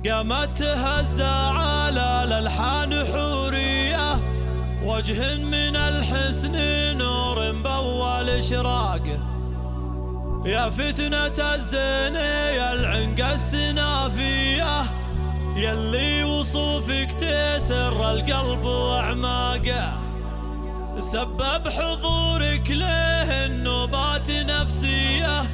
قامت تهزى على الألحان حورية، وجه من الحسن نور بأول إشراقه. يا فتنة الزين يا العنق السنافية، يلي وصوفك تسر القلب وأعماقه. سبب حضورك له النوبات نفسية،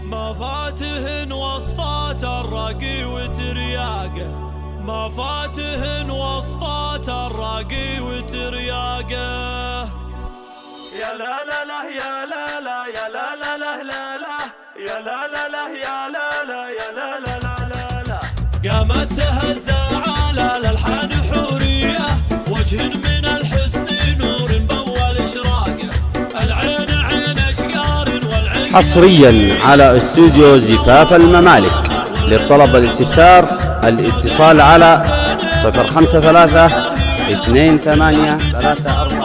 ما فاتهن وصفات الراقي وترياقه، ما فاتهن وصفات الراقي وترياقه. يا لا لا لا يا لا لا يا لا لا لا لا لا يا لا لا لا يا لا لا يا لا لا لا لا لا. قامت تهزى على الألحان حورية، وجه من الحسن نور بأول إشراقه. العين عين أشقار والعين. حصريا على استوديو زفاف الممالك. للطلب والاستفسار الاتصال على 053 28 34.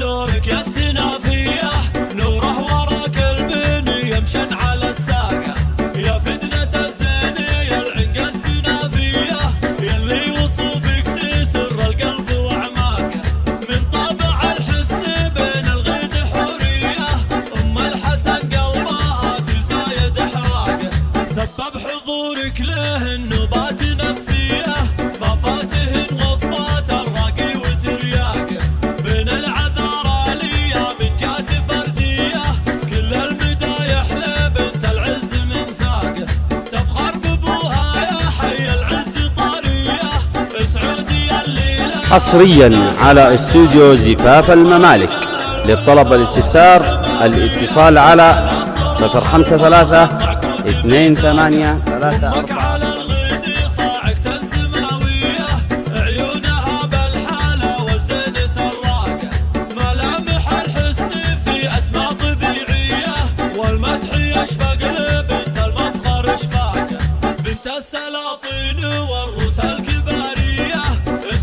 دورك يا السنافية، نوره وراك البني يمشن على الساقة. يا فتنة الزين يا العنق السنافية، يلي وصوفك تسر القلب وأعماقه. من طابع الحسن بين الغيد حورية، أم الحسن قلبها تزايد إحراقه. سبب حضورك له النوبات نفسية، ما فاتهن وصفات الراقي وترياقه. بين حصريا على استوديو زفاف الممالك. للطلب والاستفسار الاتصال على 053 28 34. السلاطين والروس الكبارية،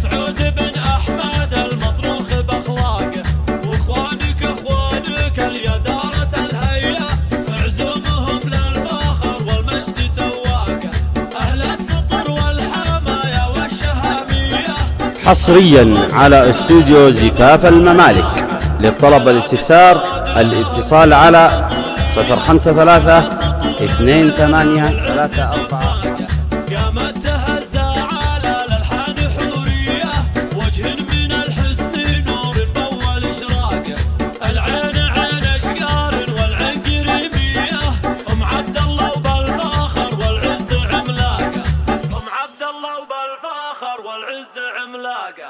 سعود بن أحمد المطروخ بأخلاقه. واخوانك اخوانك اليدارة الهيئة، عزومهم للفخر والمجد تواقه. أهل السطر والحماية والشهامية. حصريا على استوديو زفاف الممالك. للطلب والاستفسار الاتصال على 053 28 34. قامت تهزى على الألحان حورية، وجه من الحسن نور بأول إشراقه. العين عين أشقار والعين قريبية، أم عبد الله وبالفاخر والعز عملاقه. أم عبد الله وبالفاخر والعز عملاقه.